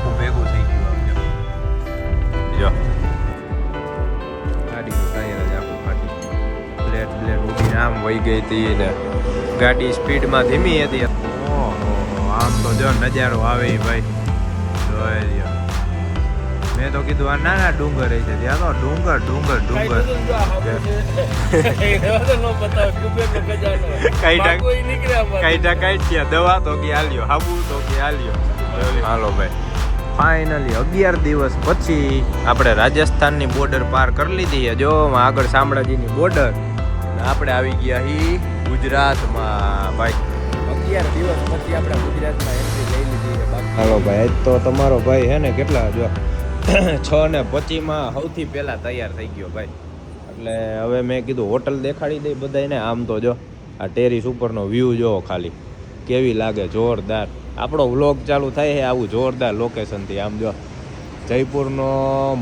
આખું ભેગું થઈ ગયું આમ જો ગાડીનું ટાયર જ આખું ફાટી બ્લેડ ઉડીને આમ વહી ગઈ હતી ને ગાડી સ્પીડમાં ધીમી હતી. ઓહો આમ તો જો નજારો આવે ભાઈ જોઈ લ્યો. મેં તો કીધું આ નાના ડુંગર છે ત્યાં તો ડુંગર કઈ દવા તો કે આલ્યો હાબુ તો કે આલ્યો. હાલો ભાઈ ફાઇનલી 11 દિવસ પછી આપણે રાજસ્થાનની બોર્ડર પાર કરી લીધી છે. જો આગળ શામળાજીની બોર્ડર આપણે આવી ગયા હી ગુજરાતમાં ભાઈ. 11 દિવસ પછી આપણે ગુજરાતમાં એન્ટ્રી લઈ લીધી છે. હાલો ભાઈ આજ તો તમારો ભાઈ હે ને કેટલા જો 6:25 સૌથી પહેલા તૈયાર થઈ ગયો ભાઈ. એટલે હવે મેં કીધું હોટલ દેખાડી દઈ બધાને. આમ તો જો આ ટેરિસ ઉપરનો વ્યૂ જો ખાલી કેવી લાગે જોરદાર. આપણો વ્લોગ ચાલુ થાય છે આવું જોરદાર લોકેશનથી. આમ જો જયપુરનો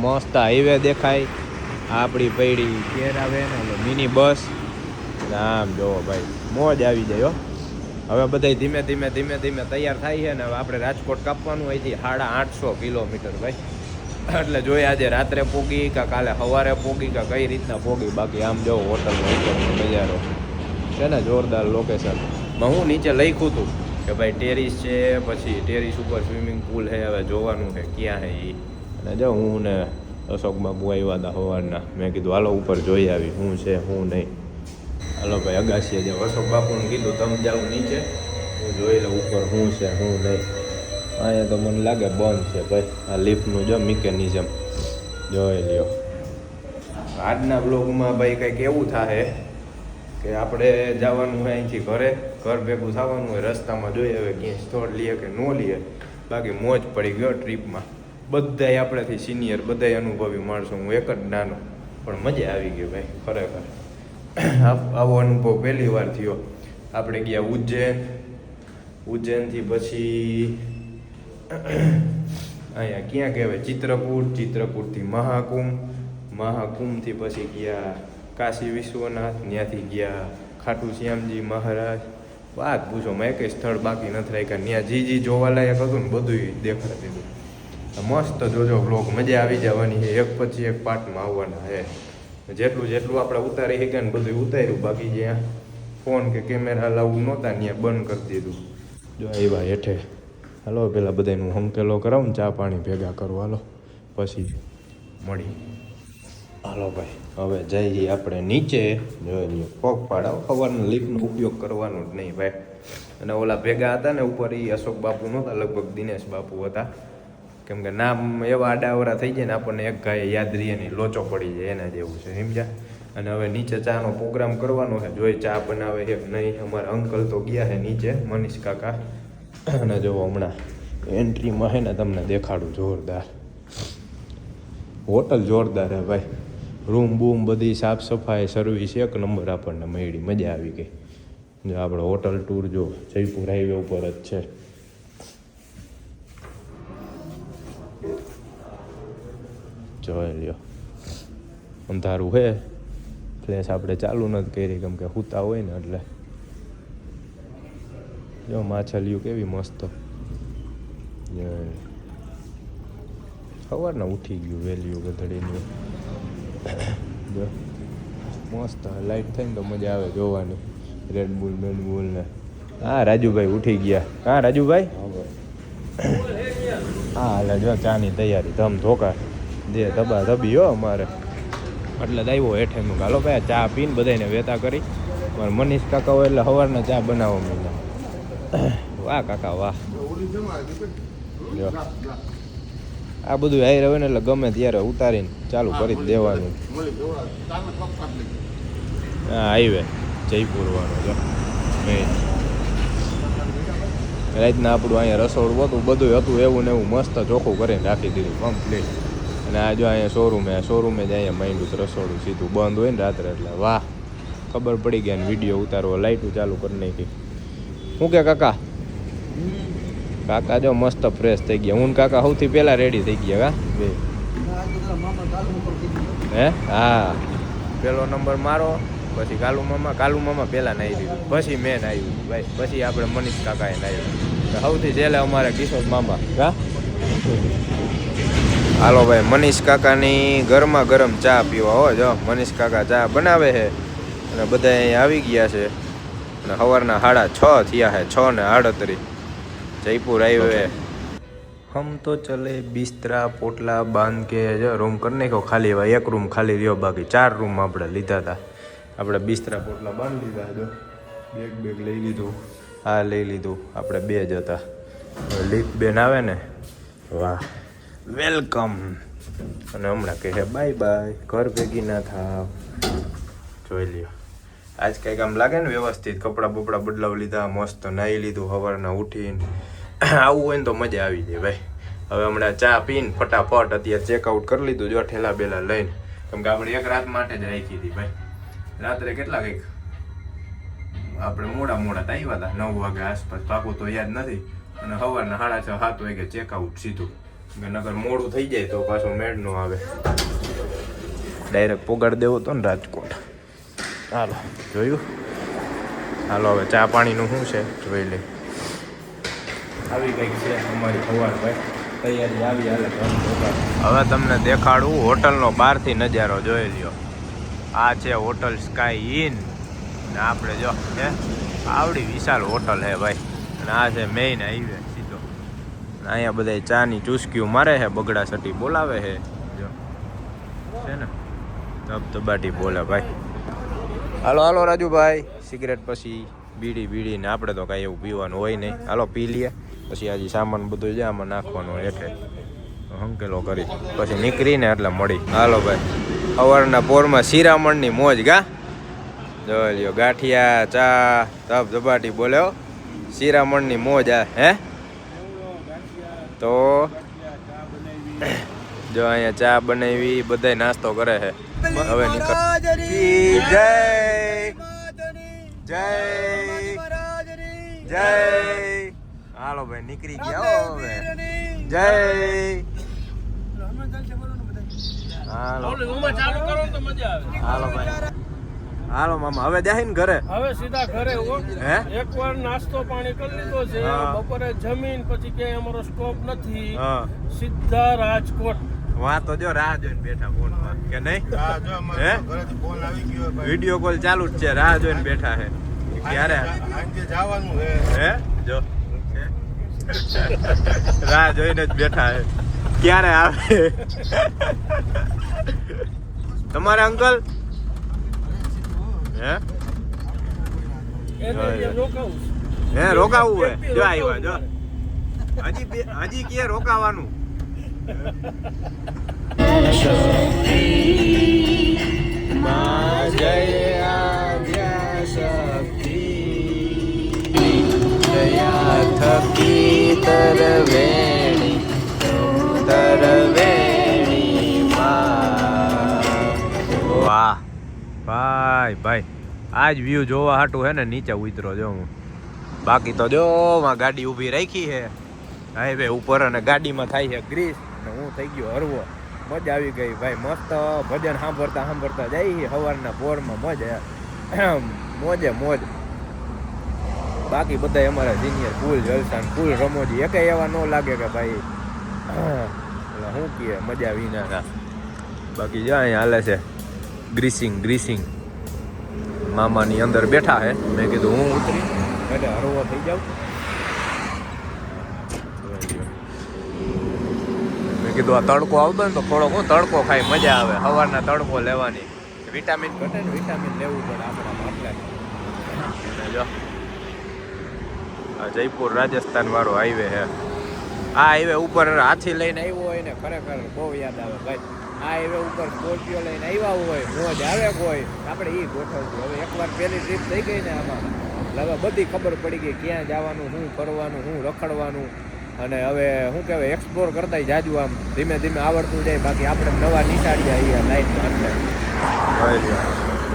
મસ્ત હાઈવે દેખાય. આપણી પૈડી કેર આવે ને મિની બસ. આમ જોવો ભાઈ મોજ આવી જાય હો. હવે બધા ધીમે ધીમે તૈયાર થાય છે ને હવે આપણે રાજકોટ કાપવાનું અહીંથી 850 કિલોમીટર ભાઈ. એટલે જોઈએ આજે રાત્રે પોગી કે કાલે સવારે પોગી કે કઈ રીતના પોગી. બાકી આમ જો હોટલનો ઉપરનો નજારો છે ને જોરદાર લોકેશનમાં. હું નીચે લખ્યું હતું કે ભાઈ ટેરિસ છે, પછી ટેરિસ ઉપર સ્વિમિંગ પુલ છે. હવે જોવાનું છે ક્યાં છે એ. અને જો હું ને અશોક બાબુ આવ્યા હતા સવારના. મેં કીધું હાલો ઉપર જોઈ આવી શું છે શું નહીં. હાલો ભાઈ અગાસીએ જાઓ. અશોક બાપુને કીધું તમે જાઓ નીચે હું જોઈ લઉં ઉપર શું છે શું નહીં. અહીંયા તો મને લાગે બંધ છે ભાઈ. આ લિફ્ટનું જો મિકેનિઝમ જોઈ લ્યો. આજના બ્લોગમાં ભાઈ કંઈક એવું થાય કે આપણે જવાનું હોય અહીંથી ઘર ભેગું થવાનું હોય. રસ્તામાં જોઈએ હવે ક્યાંય સ્થળ લઈએ કે ન લઈએ. બાકી મોજ પડી ગયો ટ્રીપમાં. બધાય આપણેથી સિનિયર, બધાય અનુભવી માણસો. હું એક જ નાનો, પણ મજા આવી ગઈ ભાઈ ખરેખર. આવો અનુભવ પહેલી વાર થયો. આપણે ગયા ઉજ્જૈનથી પછી અહીંયા ક્યાં કહેવાય ચિત્રકૂટથી મહાકુંભથી પછી ગયા કાશી વિશ્વનાથ. ત્યાંથી ગયા ખાટુ શ્યામજી મહારાજ. વાત પૂછો મેં કંઈ સ્થળ બાકી નથી રાખ્યા. ત્યાં જી જોવાલાયક હતું ને બધું દેખાડી દીધું. મસ્ત જોજો બ્લોગ, મજા આવી જવાની છે. એક પછી એક પાર્ટમાં આવવાના છે. જેટલું આપણે ઉતારી શક્યા ને બધું ઉતાર્યું. બાકી જ્યાં ફોન કે કેમેરા લાવવું નહોતા ત્યાં બંધ કરી દીધું. જો આવ્યા હેઠે. હાલો પેલા બધાનું હંકેલો કરાવું, ચા પાણી ભેગા કરો. હાલો પછી મળી. હાલો ભાઈ હવે જઈએ આપણે નીચે. જોઈ લઈએ પગ પાડાવો. સવારના લિફ્ટનો ઉપયોગ કરવાનો જ નહીં ભાઈ. અને ઓલા ભેગા હતા ને ઉપર એ અશોક બાપુ નહોતા, લગભગ દિનેશ બાપુ હતા. કેમ કે નામ એવા આડાવરા થઈ જાય ને આપણને એક ગાય યાદ રહીએ નહીં, લોચો પડી જાય એના જેવું છે સમજ્યા. અને હવે નીચે ચાનો પ્રોગ્રામ કરવાનો છે. જોઈ ચા બનાવે છે નહીં. અમારા અંકલ તો ગયા છે નીચે, મનીષ કાકા. અને જો હમણાં એન્ટ્રીમાં છે ને તમને દેખાડું જોરદાર હોટલ. જોરદાર હે ભાઈ. રૂમ બૂમ બધી સાફ સફાઈ સર્વિસ એક નંબર આપણને મળી. મજા આવી ગઈ. જો આપણે હોટલ ટૂર જો જયપુર હાઈવે ઉપર જ છે. જોઈ લ્યો અંધારું હે. ફ્લેશ આપણે ચાલુ નથી કરી કેમ કે સૂતા હોય ને એટલે. જો માછલીઓ કેવી મસ્ત. સવારના ઉઠી ગયું વેલ્યુ ગધડીની. જો મસ્ત લાઈટ થાય ને તો મજા આવે જોવાની. રેડબુલ ને. હા રાજુભાઈ ઉઠી ગયા. હા રાજુભાઈ હા હાલે જો ચાની તૈયારી ધમ ધોકા દે ધબા ધબી હો અમારે. એટલે જ આવ્યો હેઠે. હું હાલો ભાઈ ચા પીને બધાને વેતા કરી. મારે મનીષ કાકા હોય એટલે સવારના ચા બનાવો મને. વાહ કાકા વાહ. જો આ બધું હાઈ રહ્યું ને એટલે ગમે ત્યારે ઉતારીને ચાલુ કરી જ દેવાનું. હા હાઈવે જયપુર વાળો જો રાતના આપણું અહીંયા રસોડું હતું બધું હતું એવું ને એવું મસ્ત ચોખ્ખું કરીને રાખી દીધું કમ્પ્લીટ. અને આ જો અહીંયા શોરૂમે જ અહીંયા માંડ્યું રસોડું સીધું બંધ હોય ને રાત્રે. એટલે વાહ ખબર પડી ગયા ને વિડીયો ઉતારવો. લાઇટું ચાલુ કરી નાખી. શું કે કાકા જો મસ્ત ફ્રેશ થઈ ગયા. હું કાકા સૌથી પહેલા રેડી થઈ ગયા. બે હે હા પેલો નંબર મારો, પછી કાલુ મામા પહેલાં નાહી દીધું, પછી મેં નાહ્યું ભાઈ, પછી આપણે મનીષ કાકાએ નાહ્યું, સૌથી છેલ્લે અમારે કિશોર મામા. હા હાલો ભાઈ, મનીષ કાકાની ગરમા ગરમ ચા પીવા હોય. જો મનીષ કાકા ચા બનાવે છે અને બધા અહીંયા આવી ગયા છે. અને સવારના 6:30 થયા છે, 6:38. જયપુર હાઈવે. હમ તો ચલે બિસ્તરા પોટલા બાંધ કે જો રૂમ કરી નાખ્યો ખાલી. હવે એક રૂમ ખાલી રહ્યો, બાકી 4 રૂમ આપણે લીધા હતા. આપણે બિસ્તરા પોટલા બાંધી લીધા. જો બેગ લઈ લીધું, આ લઈ લીધું. આપણે 2 જ હતા. લીપ બેન આવે ને, વાહ વેલકમ. અને હમણાં કહે બાય બાય, ઘર ભેગી ના થાવ. જોઈ લ્યો, આજ કંઈક આમ લાગે ને વ્યવસ્થિત. કપડાં બપડા બદલાવી લીધા, મસ્ત નાહી લીધું સવારના ઉઠીને. આવું હોય ને તો મજા આવી જાય ભાઈ. હવે હમણાં ચા પીને ફટાફટ અત્યારે ચેકઆઉટ કરી લીધું. જો ઠેલા બેલા લઈને, કેમ કે આપણે એક રાત માટે જ રાખી હતી ભાઈ. રાત્રે કેટલા કંઈક આપણે મોડા આવ્યા હતા, 9 વાગે આસપાસ, પાકું તો યાદ નથી. અને સવારના 6:30 7 વાગે ચેકઆઉટ સીધું. નગર મોડું થઈ જાય તો પાછું મેળ ન આવે. ડાયરેક્ટ પોગાડ દેવો હતો ને રાજકોટ. હાલો જોયું. હાલો હવે ચા પાણીનું શું છે જોઈ લે. આવી કંઈક છે અમારી સવાર ભાઈ, તૈયારી આવી હાલે. હવે તમને દેખાડું હોટલનો બહારથી નજારો જોઈ લ્યો. આ છે હોટલ સ્કાય ઇન. ને આપણે જો હે આવડી વિશાળ હોટલ હે ભાઈ. અને આ છે મેઇન હાઈવે સીધો. અહીંયા બધા ચાની ચુસ્કીઓ મારે છે, બગડા સટી બોલાવે છે. જો છે ને ધબધબાટી બોલે ભાઈ. હાલો હાલો રાજુભાઈ, સિગરેટ પછી બીડી ને આપણે તો કાંઈ એવું પીવાનું હોય નહીં. હાલો પી લઈએ, પછી આજે સામાન બધું છે આમાં નાખવાનું હેઠે હંકેલો કરી પછી નીકળીને એટલે મળી. હાલો ભાઈ, સવારના પોરમાં શિરામણની મોજ ગા. જોઈ લ્યો, ગાંઠિયા ચા ધબધબાટી બોલ્યો. શિરામણની મોજ આ હે. તો જો અહીંયા ચા બનાવી, બધા નાસ્તો કરે છે. હવે જય જય જય. હાલો ભાઈ નીકળી ગયા હવે. જય હાલો ભાઈ. હાલો મામા હવે જાય ને ઘરે. હવે સીધા ઘરે. હે એકવાર નાસ્તો પાણી કરી લીધો છે, બપોરે જમીન પછી ક્યાંય અમારો સ્ટોપ નથી. સીધા રાજકોટ. વાહ તો જો રાહ જોઈને બેઠા ફોનમાં કે નહીં. હે વિડીયો કોલ ચાલુ જ છે, રાહ જોઈને બેઠા છે ક્યારે જવાનું હે. જો રાહ જોઈને જ બેઠા છે ક્યારે આવે તમારે અંકલ. હે રોકાવું હોય. જો આવ્યા જો હજી કે રોકાવાનું. વાહ ભાઈ ભાઈ, આજ વ્યૂ જોવા હાટું હે ને નીચે ઉતરો જો હું. બાકી તો જો માં ગાડી ઊભી રાખી છે હાઈવે ઉપર અને ગાડીમાં થાય છે ગ્રીસ. અને હું થઈ ગયો હરવો. મજા આવી ગઈ ભાઈ, મસ્ત ભજન સાંભળતા જાય છે સવારના પોરમાં. મજા મોજ. બાકી બધા અમારા સિનિયર ફૂલ જલસા ફૂલ રમોજી. એકે એવા ન લાગે કે ભાઈ શું કહે મજા વિના ના. બાકી જો અહીંયા હાલે છે ગ્રીસિંગ. મામાની અંદર બેઠા હે. મેં કીધું હું ઉતરી એટલે હરવો થઈ જાઉં. મેં કીધું આ તડકો આવતો ને તો થોડોક હું તડકો ખાઈ મજા આવે. સવારના તડકો લેવાની. વિટામિન ઘટે ને, વિટામિન લેવું પડે આપણા એટલે. જો આ જયપુર રાજસ્થાન વાળો હાઈવે છે. આ હાઈવે ઉપર હાથી લઈને આવ્યો હોય ને ખરેખર બહુ યાદ આવે ભાઈ. આ હાઈવે ઉપર સ્કોર્પિયો લઈને આવ્યા હોય, મોજ આવે કોઈ, આપણે એ ગોઠવશું. હવે એકવાર પહેલી ટ્રીપ થઈ ગઈ ને આમાં, હવે બધી ખબર પડી ગઈ ક્યાં જવાનું, શું કરવાનું, શું રખડવાનું. અને હવે શું કહેવાય એક્સપ્લોર કરતા જાજુ આમ ધીમે ધીમે આવડતું જાય. બાકી આપણે નવા નિશાળ્યા અહીંયા લાઈનમાં એટલે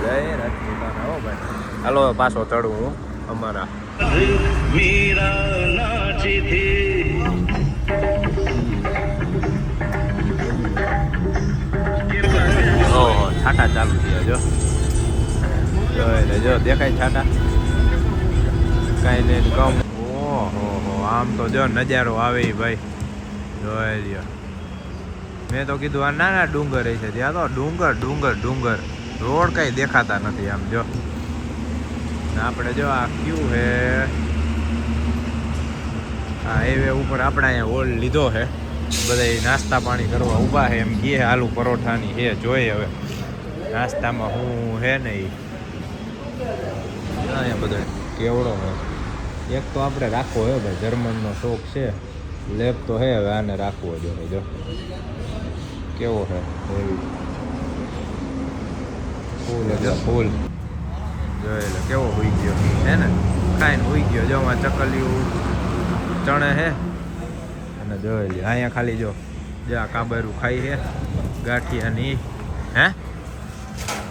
જય રાજપૂતાના હો ભાઈ. હાલો પાછો ચડવું હું અમારા ઓહો છાટા ચાલુ થયા. જો દેખાય છાટા કાંઈ નહીં કમ. ઓહો આમ તો જો નજારો આવે ભાઈ. જોઈ લ્યો. મેં તો કીધું આ નાના ડુંગર છે, ત્યાં તો ડુંગર ડુંગર ડુંગર, રોડ કઈ દેખાતા નથી આમ જો. આપણે જો આ ક્યુ હે, આ હાઈવે ઉપર આપણે અહીંયા હોલ લીધો છે, બધા નાસ્તા પાણી કરવા ઊભા છે એમ કહે. આલુ પરોઠાની છે, જોઈએ હવે નાસ્તામાં શું હે ને એ અહીંયા બધો કેવડો હોય. એક તો આપણે રાખવો હે ભાઈ, જર્મનનો શોખ છે, લેબ તો હે, હવે આને રાખવો જોઈએ. જો કેવો છે એવી ફૂલ, એટલે ફૂલ જોઈ લે કેવો હોઈ ગયો હે ને, ખાઈને હોઈ ગયો. જો આમાં ચકલિયું ચણે હે અને જોઈ લે અહીંયા ખાલી જો જ્યાં કાબરું ખાઈ છે ગાંઠિયાની હે.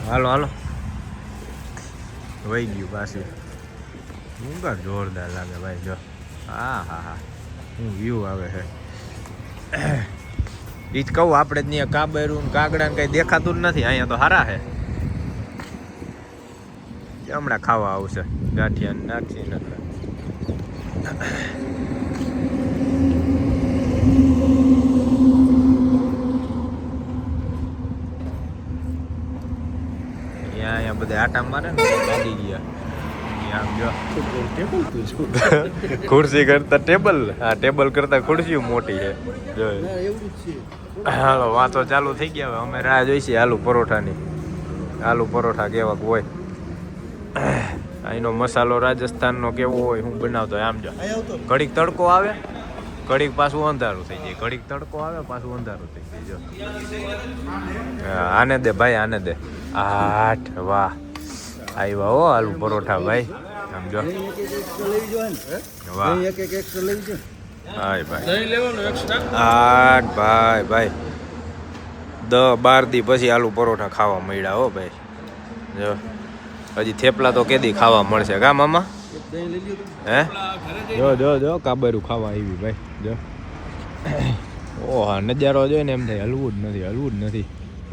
હાલો હાલો વહી ગયું પાછી. ડુંગર જોરદાર લાગે ભાઈ જો. હા હા હા હું વ્યૂ આવે છે એ જ કહું. આપણે જ ત્યાં કાબરું કાગડા ને કઈ દેખાતું જ નથી, અહીંયા તો હારા છે. હમણાં ખાવા આવશે ગાંઠિયા નાખી નથી. અહીંયા બધા આટા મારે ને લાગી ગયા. આમ જો ખુરશી કરતા ટેબલ, હા ટેબલ કરતા ખુરશી મોટી છે જો. હાલો વાતો ચાલુ થઈ ગયા. હવે અમે રાહ જોઈશી આલુ પરોઠાની. આલુ પરોઠા કેવા હોય, અહીંનો મસાલો રાજસ્થાનનો કેવો હોય, હું બનાવતો આમ જો. ઘડીક તડકો આવે, ઘડીક પાછું અંધારું થઈ જાય, ઘડીક તડકો આવે પાછું અંધારું થઈ જાય જો. આને દે ભાઈ, આને દે. 8 વાહ આવ્યા હો આલુ પરોઠા ભાઈ. સમજો વાહ હાય ભાઈ 8 ભાઈ ભાઈ 10-12 દી પછી આલુ પરોઠા ખાવા મળ્યા હો ભાઈ જો. હજી થેપલા તો કેદી ખાવા મળશે કા મામા હે. જો જો જો કાબરું ખાવા આવી ભાઈ જો. ઓહા નજારો જોઈને એમ થાય હલવું જ નથી, હલવું જ નથી.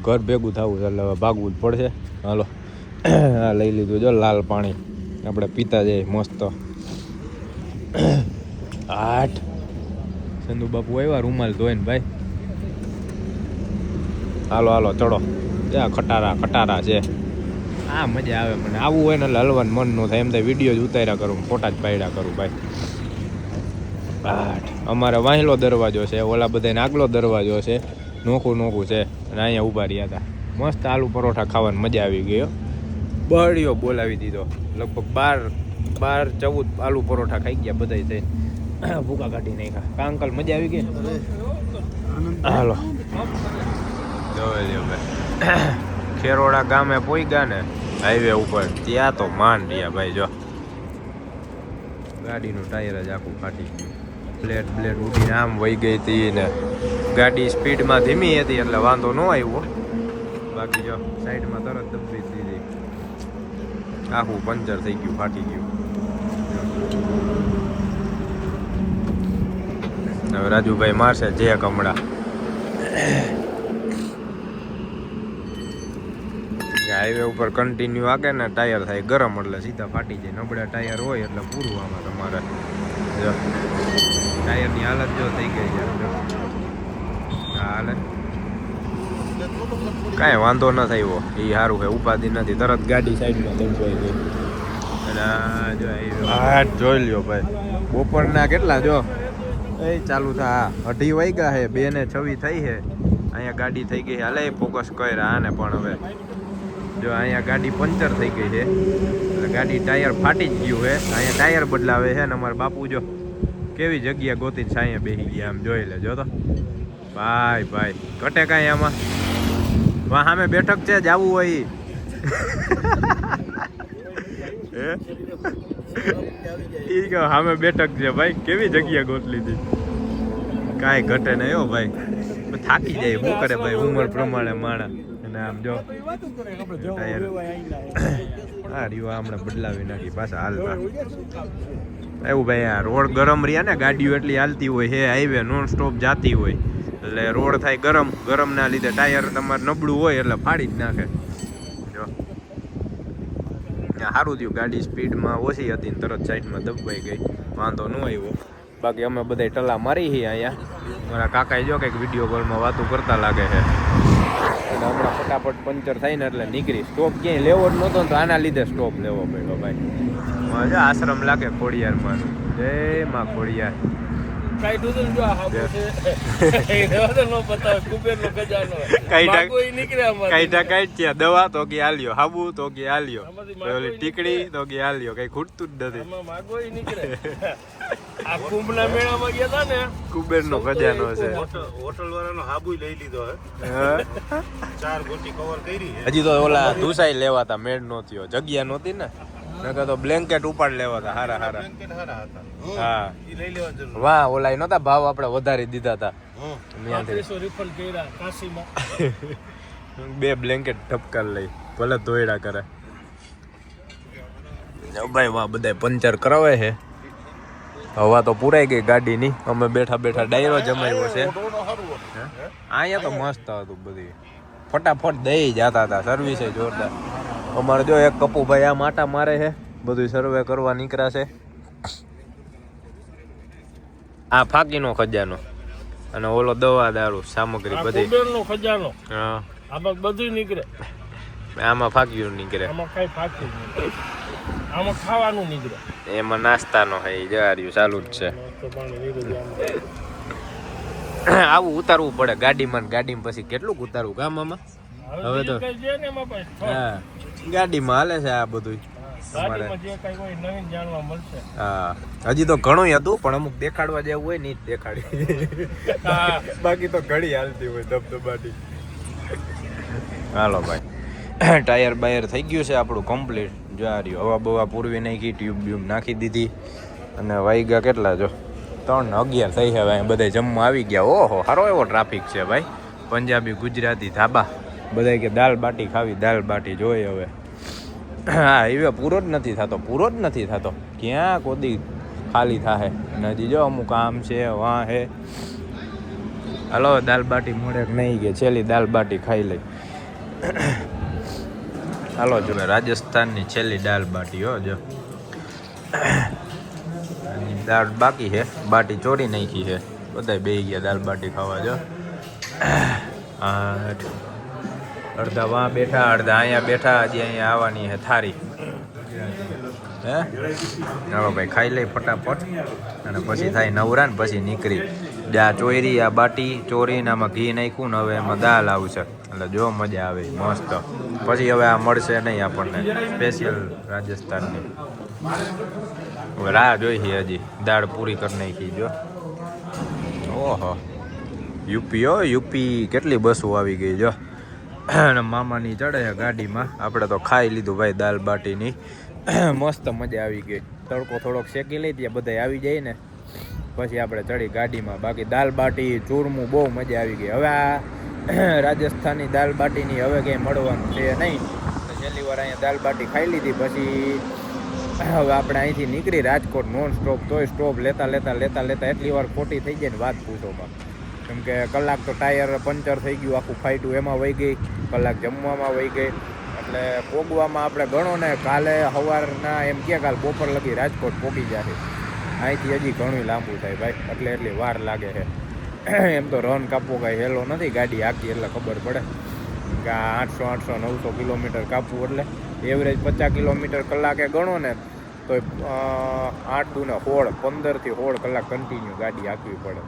ઘર ભેગું થવું છે એટલે હવે ભાગવું જ પડશે. હાલો આ લઈ લીધું જો લાલ પાણી, આપણે પીતા જઈએ મસ્ત. 8 સંધુ બાપુ આવ્યા રૂમાલ ધોઈને ભાઈ. હાલો હાલો ચડો. ત્યાં ખટારા ખટારા છે. હા મજા આવે મને. આવું હોય ને એટલે હલવાનું મન ન થાય, એમ થાય વિડીયો જ ઉતાર્યા કરું, ફોટા જ પાડ્યા કરું ભાઈ. 8 અમારે વાંહેલો દરવાજો છે, ઓલા બધાને આગલો દરવાજો છે, નોખું નોખું છે. અને અહીંયા ઊભા રહ્યા હતા. મસ્ત આલુ પરોઠા ખાવાની મજા આવી ગયો. બળીઓ બોલાવી દીધો. લગભગ 12-14 આલુ પરોઠા ખાઈ ગયા બધા થઈને. ભૂકા કાઢી નાખ્યા. કા અંકલ મજા આવી ગઈ? હાલો જોઈ લ્યો ભાઈ. ખેરોડા ગામે પોઈગા ને હાઈવે ઉપર, ત્યાં તો માંડ રહ્યા ભાઈ જો. ગાડીનું ટાયર જ આખું ફાટી ગયું. પ્લેટ ઉડીને આમ વહી ગઈ હતી ને ગાડી સ્પીડમાં ધીમી હતી એટલે વાંધો ન આવ્યો. બાકી જો સાઈડમાં તરત દબી દીધી, આખું પંચર થઈ ગયું, ફાટી ગયું. હવે રાજુભાઈ મારશે જે કમળા. હાઈવે ઉપર કન્ટિન્યુ આગે ને ટાયર થાય ગરમ એટલે સીધા ફાટી જાય. નબળા ટાયર હોય એટલે પૂરું આમાં તમારે. જો ટાયરની હાલત જો થઈ ગઈ છે. હાલત કાંઈ વાંધો ન થયો એ સારું છે, ઉપાધિ નથી. તરત ગાડી સાઈડમાં દબાઈ ગઈ. અને જો હાટ જોઈ લ્યો ભાઈ. બપોરના કેટલા જો એ ચાલુ થા 2:30 વાગ્યા છે, 2:26 થઈ છે. અહીંયા ગાડી થઈ ગઈ હાલે ફોકસ કર્યા આને પણ. હવે જો અહીંયા ગાડી પંચર થઈ ગઈ છે, એટલે ગાડી ટાયર ફાટી જ ગયું છે. અહીંયા ટાયર બદલાવે છે ને અમારા બાપુ જો કેવી જગ્યા ગોતીને સાયા બેસી ગયા. આમ જોઈ લે જો તો ભાઈ ભાઈ. ઘટે કાંઈ આમાં? વાહ સામે બેઠક છે, જવું હોય એ કે સામે બેઠક છે ભાઈ. કેવી જગ્યા ગોત લીધી. કાંઈ ઘટે નહીં હો ભાઈ. થાકી જાય શું કરે ભાઈ, ઉંમર પ્રમાણે માણસ. અને આમ જો ટાયર હા રહ્યું હમણાં બદલાવી નાખી પાછા હાલતા. એવું ભાઈ આ રોડ ગરમ રહ્યા ને, ગાડીઓ એટલી હાલતી હોય છે, હાઈવે નોન સ્ટોપ જાતી હોય એટલે રોડ થાય ગરમ. ગરમના લીધે ટાયર તમારે નબળું હોય એટલે ફાડી જ નાખે. જો સારું થયું ગાડી સ્પીડમાં ઓછી હતી ને તરત સાઈડમાં દબાઈ ગઈ, વાંધો ન આવ્યો. બાકી અમે બધા ટલા મારી છીએ અહીંયા. મારા કાકાએ જો કંઈક વિડીયો કોલમાં વાતો કરતા લાગે છે. એટલે હમણાં ફટાફટ પંચર થાય ને એટલે નીકળી. સ્ટોપ ક્યાંય લેવો જ નહોતો તો આના લીધે સ્ટોપ લેવો પડ્યો ભાઈ. જો આશ્રમ લાગે ખોડિયારમાં. જય માં ખોડિયાર. દવા તો કે આલ્યો, હાબુ તો કે આલ્યો, ટીકડી તો કે આલ્યો, કઈ ખૂટતું જ નથી. આ કુંભના મેળામાં ગયા હતા ને, કુબેર નો ખજાનો છે. હોટલ વાળાનો હાબુ લઈ લીધો હે. 4 ગોટી કવર કરી. હજી તો ઓલા ધુસાઈ લેવાતા, મેળ નો થયો, જગ્યા નહોતી ને. નકર તો બ્લેન્કેટ ઉપાડ લેવાતા હારા હારા. હા ઈ લઈ લેવા જરૂર. વાહ, ઓલા નહોતા ભાવ આપણે વધારી દીધા હતા. 3500 રિફંડ કર્યા કાશીમાં. 2 બ્લેન્કેટ ઠપકાર લઈ, ભલે ધોયડા કરે. ભાઈ વાહ, બધા પંચર કરાવે છે. હવા તો પુરાઈ ગઈ ગાડીની. અમે બેઠા બેઠા ડાયરો જમાવ્યો છે. અહીંયા તો મસ્ત હતું, બધી ફટાફટ દઈ જતા હતા. સર્વિસ જોરદાર. અમારે જો એક કપુભાઈ આ માટા મારે છે, બધું સર્વે કરવા નીકળ્યા છે. આ ફાકીનો ખજાનો અને ઓલો દવા દારૂ સામગ્રી બધી. કુબેરનો ખજાનો. હા, આમાં બધું નીકળે. આમાં ફાક્યું નીકળે. આમાં કઈ ફાક્યું નહીં. આમાં ખાવાનું નીકળે. એમાં નાસ્તાનો હે જવાર્યું ચાલુ જ છે. આવું ઉતારવું પડે ગાડીમાં. ગાડીમાં પછી કેટલું ઉતારવું ગામમાં. હવે તો હા, ગાડીમાં હાલે છે આ બધું. હા, હજી તો ઘણું હતું પણ અમુક દેખાડવા જેવું હોય ને દેખાડી. બાકી તો ઘડી હાલતી હોય ધબધબાટી. હાલો ભાઈ, ટાયર બાયર થઈ ગયું છે આપણું કમ્પ્લીટ. જો હવા બવા પૂરવી નાખી, ટ્યુબ બ્યુબ નાખી દીધી. અને વાગ્યા કેટલા જો 3:11 થઈ છે. હવે બધા જમવા આવી ગયા. ઓહો, સારો એવો ટ્રાફિક છે ભાઈ. પંજાબી ગુજરાતી ધાબા બધા કે દાલ બાટી ખાવી, દાલ બાટી જોઈએ હવે. હા, હવે પૂરો જ નથી થતો, પૂરો જ નથી થતો. ક્યાં કોદી ખાલી થાય નદી. જો અમુક આમ છે, વાં હે. હાલો દાલ બાટી મળે કે નહીં કે છેલ્લી દાલ બાટી ખાઈ લઈ. હાલો જો રાજસ્થાનની છેલ્લી દાલ બાટી. હો જો દાળ બાકી છે, બાટી ચોરી નાખી છે. બધા બેસી ગયા દાલ બાટી ખાવા. જો અડધા વાં બેઠા, અડધા અહીંયા બેઠા. હજી અહીંયા આવવાની છે થારી. હે ચાલો ભાઈ, ખાઈ લઈ ફટાફટ અને પછી થાય નવરા ને પછી નીકળી. આ ચોરી, આ બાટી ચોરીને આમાં ઘી નાખ્યું ને હવે એમાં દાલ આવશે. એટલે જો મજા આવે મસ્ત. પછી હવે આ મળશે નહીં આપણને, સ્પેશિયલ રાજસ્થાનની. હવે રાહ જોઈ હજી, દાળ પૂરી કરી નાખી. જો ઓહો, યુપી હો યુપી. કેટલી બસો આવી ગઈ જો. અને મામાની ચડે છે ગાડીમાં. આપણે તો ખાઈ લીધું ભાઈ દાલ બાટીની. મસ્ત મજા આવી ગઈ. તડકો થોડોક શેકી લઈ ત્યાં બધા આવી જાય ને પછી આપણે ચડી ગાડીમાં. બાકી દાલ બાટી ચૂરમું બહુ મજા આવી ગઈ. હવે આ રાજસ્થાની દાલ બાટીની હવે કંઈ મળવાનું છે નહીં. તો છેલ્લી વાર અહીંયા દાલ બાટી ખાઈ લીધી પછી હવે આપણે અહીંથી નીકળી રાજકોટ નોન સ્ટોપ. તોય સ્ટોપ લેતા લેતા લેતા લેતા એટલી વાર ખોટી થઈ જાય ને વાત પૂછોમાં. કેમ કે કલાક તો ટાયર પંચર થઈ ગયું, આખું ફાઇટું એમાં વહી ગઈ, કલાક જમવામાં વહી ગઈ. એટલે પોગવામાં આપણે ગણો ને કાલે સવારના એમ કે કાલ બપોર લગી રાજકોટ પોગી જશે. અહીંથી હજી ઘણું લાંબુ થાય ભાઈ, એટલે એટલી વાર લાગે છે. એમ તો રન કાપવો કાંઈ હેલો નથી, ગાડી આખી એટલે ખબર પડે કે આ 800-900 કિલોમીટર કાપવું એટલે એવરેજ 50 કિલોમીટર કલાકે ગણો ને તો 8 દૂને 16, 15 થી 16 કલાક કન્ટિન્યુ ગાડી હાંકવી પડે.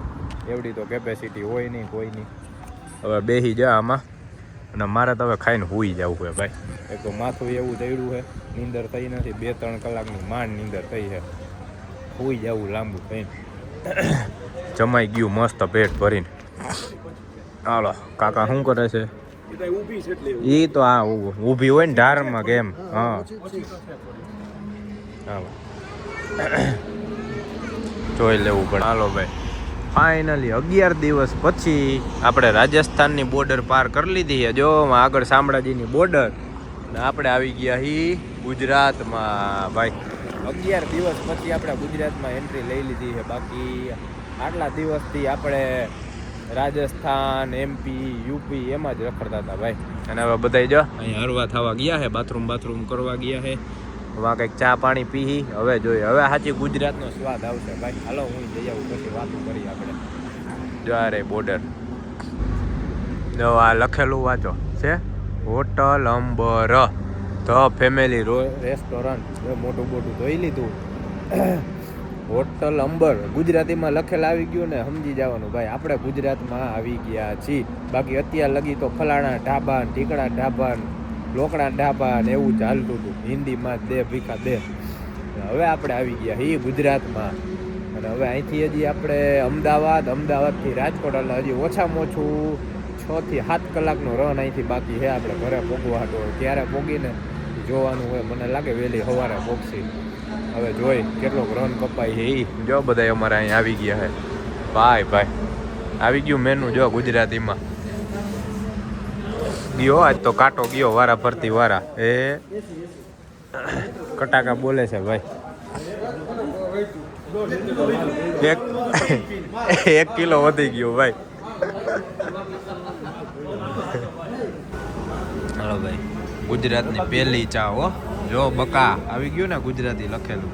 એવડી તો કેપેસિટી હોય નહીં કોઈની. હવે બેસી જા આમાં અને મારે તો હવે ખાઈને સૂઈ જવું છે ભાઈ. એક તો માથું એવું ચડ્યું છે, નીંદર થઈ નથી. 2-3 કલાકની માંડ નીંદર થઈ છે. સૂઈ જવું લાંબુ થઈને. જમાઈ ગયું મસ્ત પેટ ભરીને. હાલો કાકા શું કરે છે? એ તો હા ઊભી હોય ને ઢારમાં કેમ. હા હાલો જોઈ લેવું પડે. હાલો ભાઈ, ફાઇનલી 11 દિવસ પછી આપણે રાજસ્થાનની બોર્ડર પાર કરી લીધી છે. જો આગળ શામળાજીની બોર્ડર ને આપણે આવી ગયા હી ગુજરાતમાં ભાઈ. 11 દિવસ પછી આપણે ગુજરાતમાં એન્ટ્રી લઈ લીધી છે. બાકી આટલા દિવસથી આપણે રાજસ્થાન, MP, UP એમાં જ રખડતા હતા ભાઈ. અને હવે બધા જો અહીંયા હરવા થવા ગયા છે, બાથરૂમ કરવા ગયા છે. વાં કંઈક ચા પાણી પી હવે જોઈએ હવે સાચી ગુજરાતનો સ્વાદ આવશે ભાઈ. હાલો હું જઈ આવું પછી વાતો કરીએ આપણે. જો આ રે બોર્ડર, જો આ લખેલું વાંચો છે hotel Ambar the family restaurant. મોટું મોટું જોઈ લીધું હોટલ અંબર ગુજરાતીમાં લખેલ આવી ગયું ને સમજી જવાનું ભાઈ આપણે ગુજરાતમાં આવી ગયા છીએ. બાકી અત્યાર લગી તો ફલાણા ઢાબા ઢીકડા ઢાબા લોકડા ઢાબા ને એવું ચાલતું હતું હિન્દીમાં દે ભીખા દે. હવે આપણે આવી ગયા એ ગુજરાતમાં અને હવે અહીંથી હજી આપણે અમદાવાદથી રાજકોટ એટલે હજી ઓછામાં ઓછું 6 થી 7 કલાકનો રન અહીંથી બાકી છે આપણે ઘરે પહોંચવા હતો. ક્યારે પહોંચીને જોવાનું હોય મને લાગે વહેલી સવારે પહોંચી. હવે જોઈ કેટલોક રન કપાય છે એ જો બધા અમારે અહીં આવી ગયા છે ભાઈ આવી ગયું મેનુ જો ગુજરાતીમાં ગયો આજ તો કાંટો ગયો વારા ફરતી વારા એ કટાકા બોલે છે ભાઈ. 1 કિલો વધી ગયો ભાઈ. હાલો ભાઈ ગુજરાતની પહેલી ચા હો જો બકા આવી ગયું ને ગુજરાતી લખેલું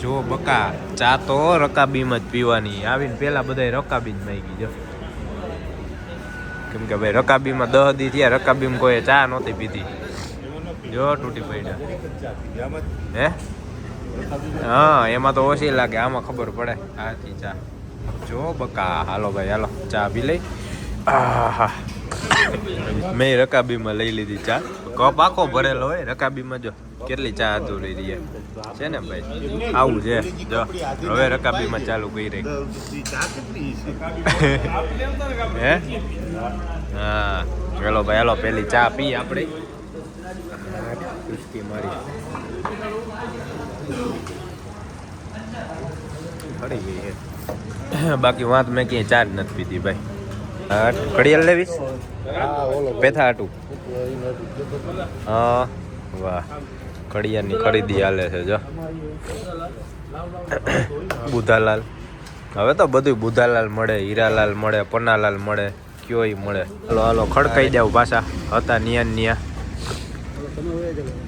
જો બકા ચા તો રકાબીમાં જ પીવાની. આવીને પેલા બધા રકાબી જ માંગી જો કેમ કે ભાઈ રકાબીમાં 10 દી થયા રકાબીમાં કોઈ ચા નહોતી પીધી જો તૂટી પડ્યા હે હા એમાં તો ઓછી લાગે આમાં ખબર પડે આથી ચા જો બકા. હાલો ભાઈ હાલો ચા પી લઈ. આહા મેં રકાબીમાં લઈ લીધી ચા કપ આખો ભરેલો હોય રકાબીમાં જો કેટલી ચા અધૂરી રહી છે ને ભાઈ આવું છે જો હવે રકાબીમાં ચાલુ કરી રહી હે હા ચાલો ભાઈ હાલો પેલી ચા પી આપણે મારી ખડી ગઈ છે બાકી વાત મેં ક્યાંય ચા જ નથી પીધી ભાઈ. ઘડિયાળ લેવીશ પેથા હાટું હા વાહ ઘડિયાળની ખરીદી હાલે છે જો બુધાલાલ હવે તો બધું બુધાલાલ મળે હીરાલાલ મળે પન્નાલાલ મળે કયોય મળે. હાલો હાલો ખડકાઈ જાવ પાછા હતા નિયા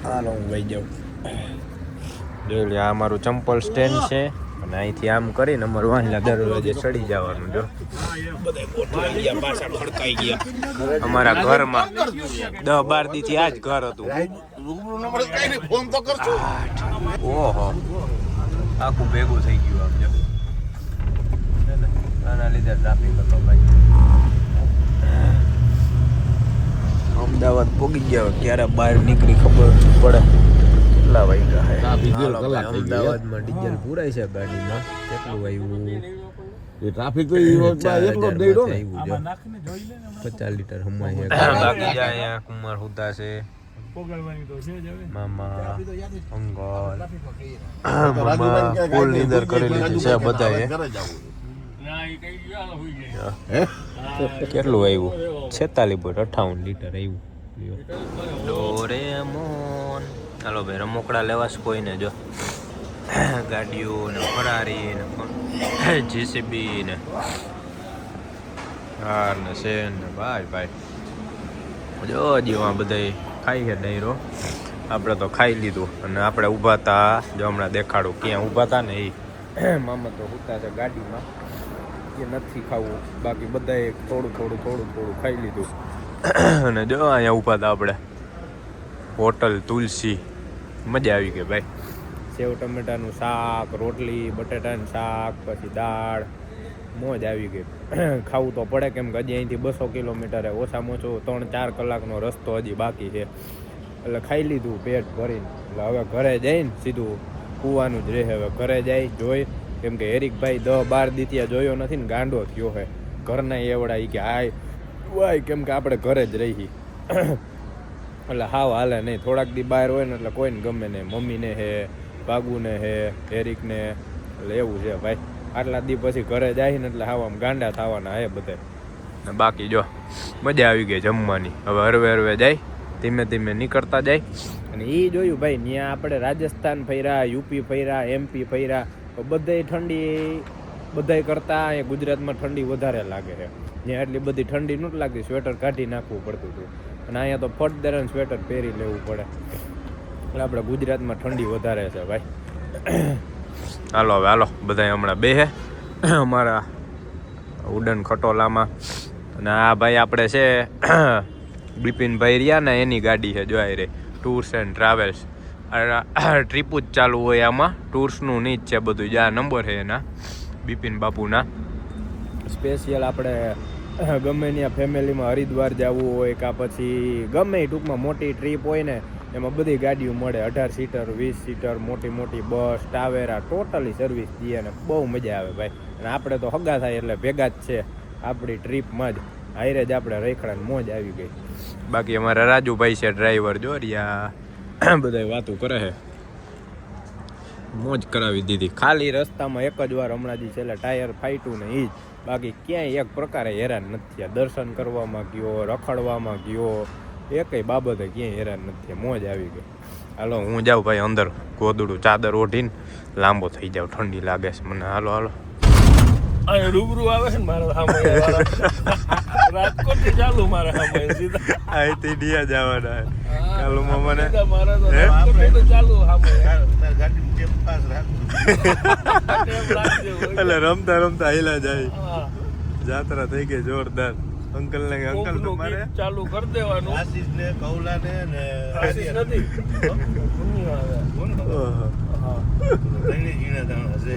હાલો હું વહી જાઉં. જોઈ લે આ મારું ચંપલ સ્ટેન્ડ છે અને અહીંથી આમ કરીને અમારું વાંચલા દરવાજે ચડી જવાનું જો બધા પાછા ખડકાઈ ગયા અમારા ઘરમાં 10-12 દી થી આ જ ઘર હતું. ઓહો આખું ભેગું થઈ ગયું આમ જો આના લીધે ટ્રાફિક હતો ભાઈ. અમદાવાદ પોગી ગયા ક્યારે બહાર નીકળી ખબર પડે કેટલા વાગ્યા છે. અમદાવાદમાં ડીઝલ પૂરાય છે ગાડીમાં કેટલું આવ્યું ટ્રાફિક તો એટલો દેડો ને 50 લીટર હમાય છે બાકી જાય અહીંયા કુમાર હુતા છે મામા અંગલ મામા ફૂલ નીંદર કરી લીધી છે બધાએ. કેટલું આવ્યું 46.58 લીટર આવ્યું ડોરેમોન. હાલો ભાઈ રમકડા લેવાશ કોઈને જો ગાડીઓ ને ફરારી ને જેસીબી ને કાર ને સેન ને ભાઈ જો જીવા બધા ખાઈ છે ડાયરો આપણે તો ખાઈ લીધું અને આપણે ઊભા હતા જો હમણાં દેખાડું ક્યાં ઊભા હતા ને એ મામા તો ઉતા છે ગાડીમાં એ નથી ખાવું બાકી બધાએ થોડું ખાઈ લીધું અને જો અહીંયા ઊભા હતા આપણે હોટલ તુલસી મજા આવી ગઈ ભાઈ. સેવ ટમેટાનું શાક રોટલી બટેટાનું શાક પછી દાળ મોજ આવી ગઈ. ખાવું તો પડે કેમ કે હજી અહીંથી 200 કિલોમીટર ઓછામાં ઓછો 3-4 કલાકનો રસ્તો હજી બાકી છે એટલે ખાઈ લીધું પેટ ભરીને. એટલે હવે ઘરે જઈને સીધું કૂવાનું જ રહે. હવે ઘરે જાય જોઈ કેમ કે હેરિકભાઈ 10-12 દીતિયા જોયો નથી ને ગાંડો થયો હે ઘરના એવડા કે હાય વાય કેમ કે આપણે ઘરે જ રહી એટલે હાવ હાલે નહીં. થોડાક દી બહાર હોય ને એટલે કોઈને ગમે નહીં મમ્મીને હે ભાગુને હે હેરિકને એટલે એવું છે ભાઈ. આટલા દી પછી ઘરે જાય ને એટલે હાવ આમ ગાંડા થવાના હે બધે. બાકી જો મજા આવી ગઈ જમવાની. હવે હરવે જાય ધીમે નીકળતા જાય અને એ જોયું ભાઈ ત્યાં આપણે રાજસ્થાન ફર્યા યુપી ફર્યા MP ફર્યા બધાય ઠંડી બધાય કરતાં અહીંયા ગુજરાતમાં ઠંડી વધારે લાગે છે. ત્યાં એટલી બધી ઠંડી નહોતી લાગતી સ્વેટર કાઢી નાખવું પડતું હતું અને અહીંયા તો ફટ દરન સ્વેટર પહેરી લેવું પડે એટલે આપણે ગુજરાતમાં ઠંડી વધારે છે ભાઈ. હાલો હવે હાલો બધા હમણાં બેહે અમારા ઉડન ખટોલામાં. અને આ ભાઈ આપણે છે બિપિનભાઈ રહ્યા ને એની ગાડી છે જોઈ રે, ટૂર્સ એન્ડ ટ્રાવેલ્સ. ટ્રીપ જ ચાલુ હોય આમાં, ટૂર્સનું નહીં જ છે બધું. જ આ નંબર છે એના બિપિન બાપુના. સ્પેશિયલ આપણે ગમે ત્યાં ફેમિલીમાં હરિદ્વાર જવું હોય કાં પછી ગમે ટૂંકમાં મોટી ટ્રીપ હોય ને એમાં બધી ગાડીઓ મળે. 18 સીટર 20 સીટર મોટી મોટી બસ ટાવેરા ટોટલી સર્વિસ દઈએ ને બહુ મજા આવે ભાઈ. અને આપણે તો હગા થાય એટલે ભેગા જ છે આપણી ટ્રીપમાં જ. હાઈરે જ આપણે રેખડાને મોજ આવી ગઈ. બાકી અમારા રાજુભાઈ છે ડ્રાઈવર, જો રહ્યા બધા વાતો કરે છે, મોજ કરાવી દીધી. ખાલી રસ્તામાં એક જ વાર હમણાં જે છેલ્લે ટાયર ફાટ્યું ને એ જ, બાકી ક્યાંય એક પ્રકારે હેરાન નથી થયા. દર્શન કરવામાં ગયો, રખડવામાં ગયો, એકય બાબતે ક્યાંય હેરાન નથી થયા, મોજ આવી ગઈ. હાલો હું જાઉં ભાઈ અંદર, ગોદડું ચાદર ઓઢીને લાંબો થઈ જાવ, ઠંડી લાગે છે મને. હાલો હાલો અહીં રૂબરૂ આવે છે ને મારા સામે રાજકોટ થી ચાલુ મારા સામે સીધા અહીંથી ડિયા જવાના ચાલુ મને મારા તો રાજકોટ થી તો ચાલુ સામે તાર ગાડી ટેપ પાસ રાખ. એટલે રમતા રમતા હિલા જાય. જાત્રા થઈ ગઈ જોરદાર. અંકલ ને અંકલ તમારે ચાલુ કરી દેવાનું. આશીષ ને કૌલા ને આશીષ નથી ત્રણેય ઝીણા દાણા છે.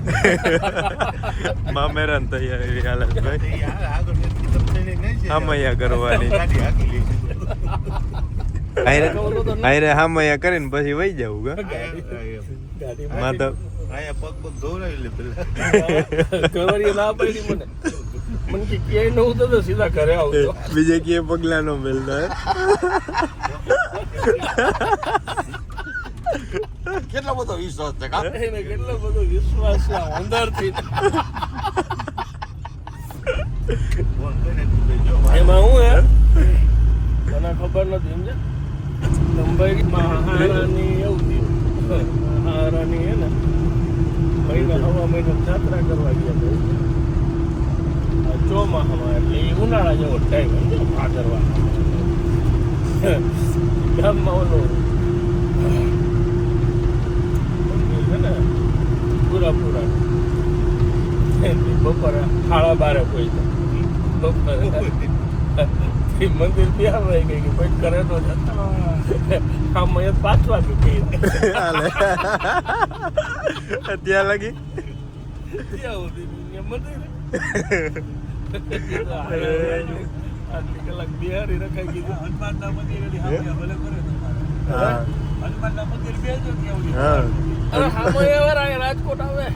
મામેરા ને તૈયારી હાલે છે ભાઈ. યાર આગળ નથી તમને નહીં છે હામૈયા કરવાની. ગાડી હાકી લીધી. હાયરે હામૈયા કરીને પછી વહી જવું ગા માધવ. આયા પગ પગ ધોરાવી લે પેલા. ઘરવાળીએ ના પાડી મને કે ક્યાંય ન ઉતરતો તો સીધા ઘરે આવતો. બીજે ક્યાંય પગલા નો મેલતા. કેટલો બધો વિશ્વાસ છે કા? એને કેટલો બધો વિશ્વાસ છે અંદરથી. ફોન કરીને જો એમાં હું હે મને ખબર નથી સમજે મુંબઈ મહારાણી એવું થયું. મહારાણી હે ને મહિના હવા મહિને યાત્રા કરવા ગયા ચોમાસામાં, એટલે એ ઉનાળા જેવો ટાઈમ સમજો ભાદરવા. ગામમાં ઓલું છે ને પૂરા બપોરે 12:30 કોઈ બપોરે મંદિર ત્યાં રહી ગઈ કે કોઈ કરે તો જતા આમાં 5 વાગે ગઈ ત્યાં લગી ત્યાં સુધી મંદિર આટલી કલાક બિહારી રખાઈ ગઈ. હનુમાનના મંદિર હનુમાનના મંદિર બે જો ત્યાં અરે હામો એવાર આ રાજકોટ આવે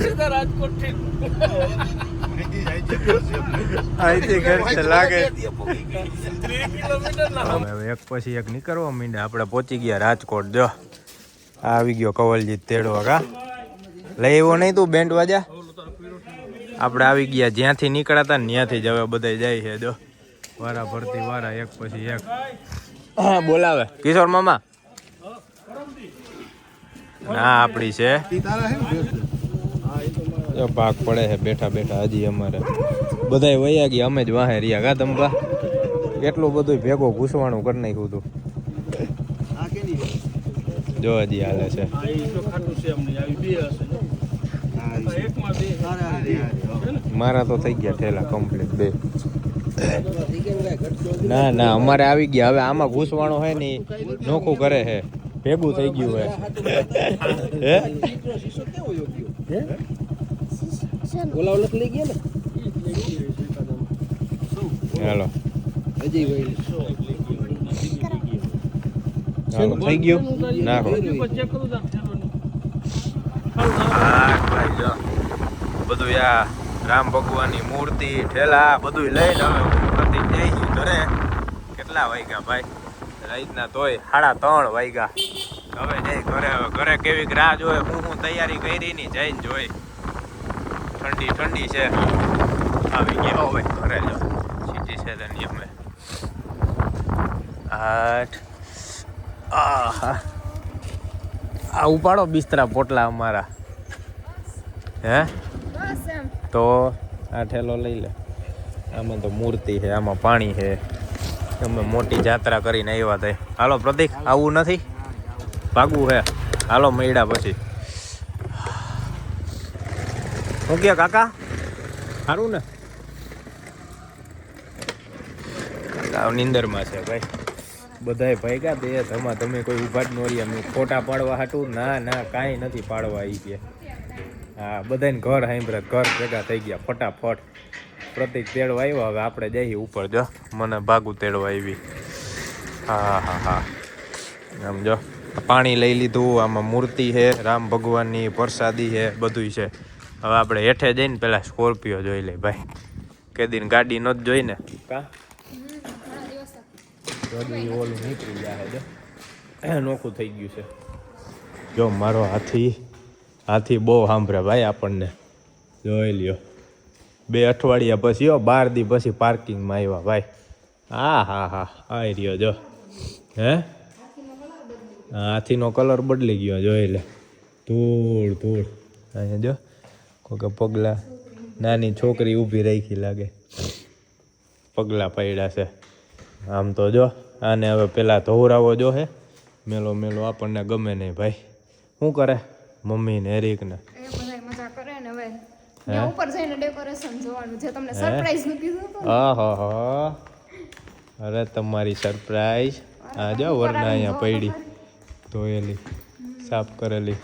સીધા રાજકોટ થી અહીંથી ઘર છે લાગે. 3 કિલોમીટર ના. હવે એક પછી એક નીકળવા માંડ્યા. આપણે પહોંચી ગયા રાજકોટ. જો આવી ગયો કવલજીત તેડવા કા લઈ એવો નહીં તું બેન્ડ વાજા. આપણે આવી ગયા જ્યાંથી નીકળ્યા હતા ને ત્યાંથી જ હવે બધા જાય છે. જો વારા ભરતી વારા એક પછી એક બોલાવે. કિશોર મામા ના આપડી છે જો ભાગ પડે છે બેઠા બેઠા. હજી અમારે બધા વયા ગયા, અમે જ વાહે રહ્યા કા તંબા. એટલું બધું ભેગો ઘૂસવાનું કરી નાખ્યું હતું. જો હજી હાલે છે. મારા તો થઈ ગયા ઠેલા કમ્પ્લીટ 2. ના ના અમારે આવી ગયા. હવે આમાં ઘૂસવાનો હે ને નોખું કરે છે, ભેગું થઈ ગયું હે. હાલો હાલો થઈ ગયું નાખો. બધું આ રામ ભગવાનની મૂર્તિ ઠેલા બધું લઈને અમે પ્રતિક જઈ ઘરે. કેટલા વાગ્યા ભાઈ? રાતના તોય 3:30 વાગ્યા. હવે જઈ ઘરે. હવે ઘરે કેવી રાહ જોઈ, હું તૈયારી કરી ની જઈને જોઈ. ઠંડી ઠંડી છે. આવી ગયા હવે ઘરે. જો સીટી છે તેની અમે 8. આ ઉપાડો બિસ્તરા પોટલા અમારા. હે તો આ ઠેલો લઈ લે. આમાં તો મૂર્તિ છે, આમાં પાણી છે. અમે મોટી જાત્રા કરીને આવ્યા હતા. હાલો પ્રતિક આવું નથી ભાગવું હે. હાલો મળ્યા પછી. શું કે કાકા સારું ને? નીંદરમાં છે ભાઈ. બધાય ભાગ્યા તે તમે કોઈ ઉભા જ ન રહ્યા. મેં ફોટા પાડવા હાટું ના કાંઈ નથી પાડવા એ કે. હા બધાને ઘર સાંભળે ઘર ભેગા થઈ ગયા ફટાફટ. પ્રતિક તેડવા આવ્યો. હવે આપણે જઈએ ઉપર. જો મને ભાગું તેડવા આવી. હા આમ જો પાણી લઈ લીધું. આમાં મૂર્તિ છે રામ ભગવાનની, પ્રસાદી છે, બધું છે. હવે આપણે હેઠે જઈને પેલા સ્કોર્પિયો જોઈ લઈ ભાઈ. કેદીન ગાડી નથી જોઈ ને કા ઓલું નીકળી જાય જો નોખું થઈ ગયું છે. જો મારો હાથી બહુ સાંભળે ભાઈ આપણને. જોઈ લ્યો 2 અઠવાડિયા પછી 12 દી પછી પાર્કિંગમાં આવ્યા ભાઈ. હા આવી રહ્યો જો. હે હાથીનો કલર બદલી ગયો જોઈ લે. ધૂળ અહીંયા જો કોકે પગલા નાની છોકરી ઊભી રાખી લાગે. પગલા પડ્યા છે. આમ તો જો આને હવે પેલા ધોવરાવો જો હે. મેલો આપણને ગમે નહીં ભાઈ. શું કરે મમ્મી ને એરિક ને? મજા કરે ને હવે ત્યાં ઉપર જઈને ડેકોરેશન જોવાનું છે. તમને સરપ્રાઈઝ નું કીધું હતું. અરે તમારી સરપ્રાઈઝ આ જો વરના અહીંયા પડી ધોયેલી સાફ કરેલી.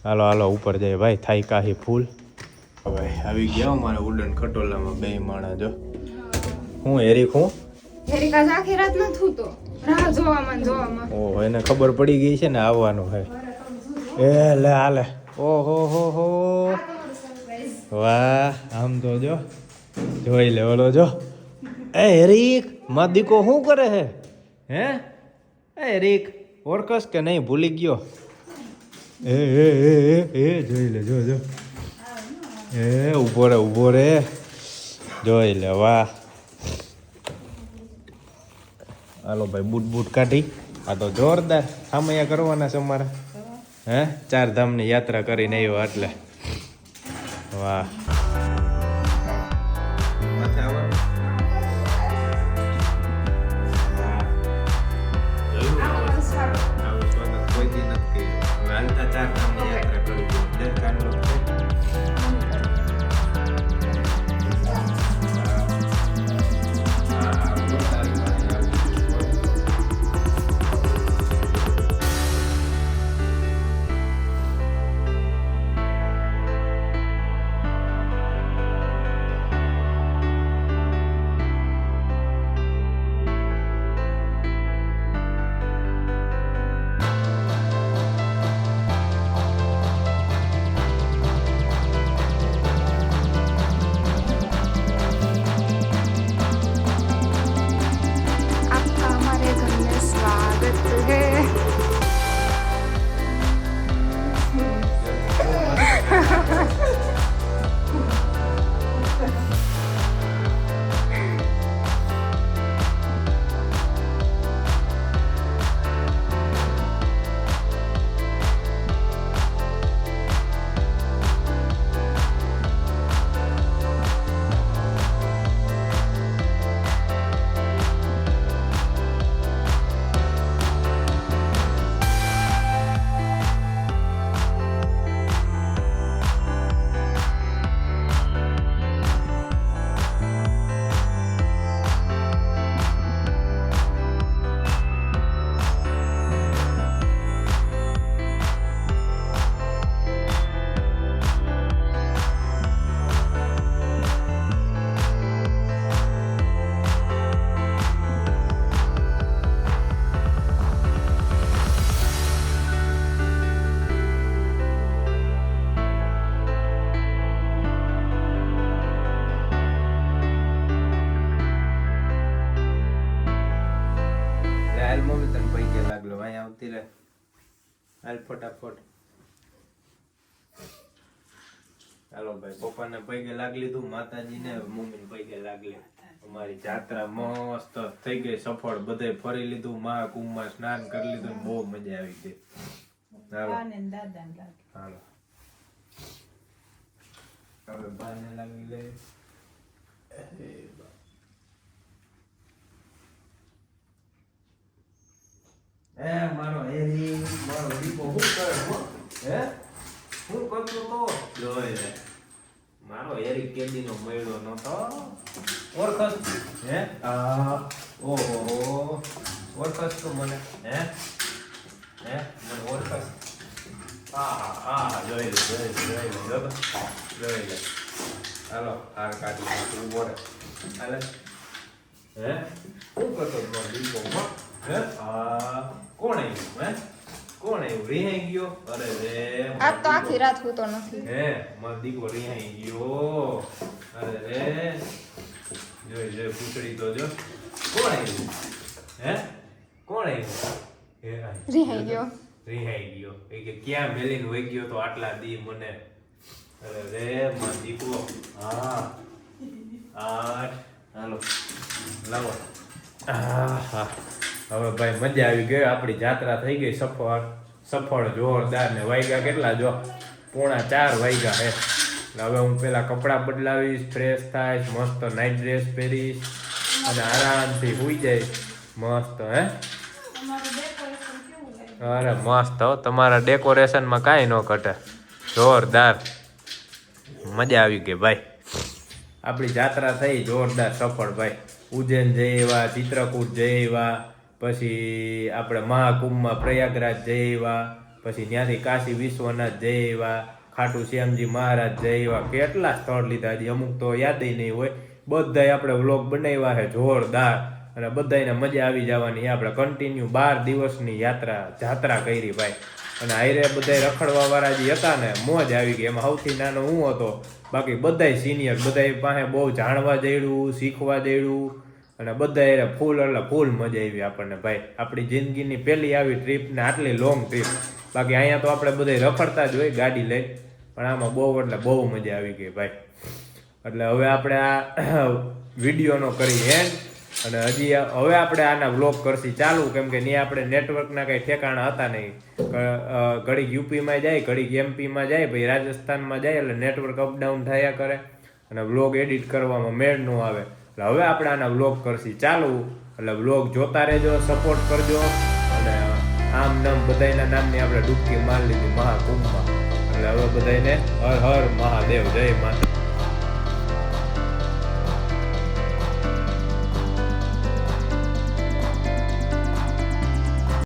હાલો ઉપર જાય ભાઈ. થાય કાહી ફૂલ. હવે આવી ગયા મારા ઉડન ખટોલામાં 2 માણા જો. હું એરિક આજ આખી રાત ન થૂતો રાહ જોવામાં. ઓહો એને ખબર પડી ગઈ છે ને આવવાનું હે. એ લે હાલે. ઓહો વાહ. આમ તો જો જોઈ લે ઓલો જો. એ એરિક માં દીકો શું કરે હે? હે એરિક ઓળખસ કે નહીં? ભૂલી ગયો. એ જોઈ લે જો એ ઉભો રે જોઈ લે. વાહ હાલો ભાઈ બૂટ કાઢી. આ તો જોરદાર સામૈયા કરવાના છે અમારા. હે 4 ધામની યાત્રા કરીને આવ્યો એટલે. વાહ હાલ ફટાફટ. ચાલો ભાઈ પપ્પાને પૈકે લાગી લીધું, માતાજીને મમ્મીને પૈકે લાગી. અમારી જાત્રા મસ્ત થઈ ગઈ સફળ. બધે ફરી લીધું, મહાકુંભમાં સ્નાન કરી લીધું, બહુ મજા આવી ગઈ. હાલો હાલો હવે બાને લાગી લે. એ મારો હેરી મારો દીપો શું કરે હે શું કરતો તો જોઈ લે મારો એરિક કેદીનો મળ્યો નતો ઓળખસ હે ઓહો ઓળખસ તો મને હે મને ઓળખસ જોઈ લે હાલો હાર કાઢી તું બોલે હાલે હે શું કરતો મારો દીપો હે કોણ આવ્યું હે કોણ આવ્યું રિહાઈ ગયો અરે રે આજ તો આખી રાત હું તો નથી હે મારો દીકરો રિહાઈ ગયો અરે રે જોઈ પૂછડી તો જો કોણ આવ્યું હે કોણ આવ્યું હે રિહાઈ ગયો એ કે ક્યાં મેલીને વહી ગયો તો આટલા દી મને અરે રે મારો દીકરો હાલો લાવો હવે ભાઈ મજા આવી ગઈ આપણી જાત્રા થઈ ગઈ સફળ જોરદાર ને વાગ્યા કેટલા જો 3:45 વાગ્યા હે હવે હું પેલા કપડાં બદલાવીશ ફ્રેશ થાઈશ મસ્ત નાઇટ ડ્રેસ પહેરીશ અને આરામથી સુઈ જઈશ મસ્ત હે અરે મસ્ત હો તમારા ડેકોરેશનમાં કાંઈ ન ઘટે જોરદાર મજા આવી ગઈ ભાઈ આપણી જાત્રા થઈ જોરદાર સફળ ભાઈ ઉજ્જૈન જઈ આવ્યા ચિત્રકૂટ જઈ આવ્યા પછી આપણે મહાકુંભમાં પ્રયાગરાજ જઈ આવ્યા પછી ત્યાંથી કાશી વિશ્વનાથ જઈ આવ્યા ખાટુ શ્યામજી મહારાજ જઈ આવ્યા કેટલા સ્થળ લીધા હજી અમુક તો યાદ નહીં હોય બધાય આપણે વ્લોગ બનાવ્યા છે જોરદાર અને બધાને મજા આવી જવાની આપણે કન્ટિન્યુ 12 દિવસની જાત્રા કરી ભાઈ અને હાઈરે બધાય રખડવા વાળા જે હતા ને મોજ આવી ગઈ એમાં સૌથી નાનો હું હતો બાકી બધાય સિનિયર બધાય પાસે બહુ જાણવા દેડું શીખવા દેડું અને બધાય ફૂલ એટલે ફૂલ મજા આવી આપણને ભાઈ આપણી જિંદગીની પહેલી આવી ટ્રીપ ને આટલી લોંગ ટ્રીપ બાકી અહીંયા તો આપણે બધાય રખડતા જ હોય ગાડી લઈ પણ આમાં બહુ મજા આવી ગઈ ભાઈ એટલે હવે આપણે આ વિડીયોનો કરી એન્ડ અને હજી હવે આપણે આના વ્લોગ કરશી ચાલુ કેમ કે ત્યાં આપણે નેટવર્કના કંઈ ઠેકાણા હતા નહીં ઘડીક યુપીમાં જાય ઘડીક એમપીમાં જાય ભાઈ રાજસ્થાનમાં જાય એટલે નેટવર્ક અપડાઉન થયા કરે અને વ્લોગ એડિટ કરવામાં મેળ ન આવે એટલે હવે આપણે આના વ્લોગ કરશી ચાલુ એટલે વ્લોગ જોતા રહેજો સપોર્ટ કરજો અને આમ નામ બધાના નામની આપણે ડૂબકી મારી લીધી મહાકુંભમાં એટલે હવે બધાને હર હર મહાદેવ જય માતા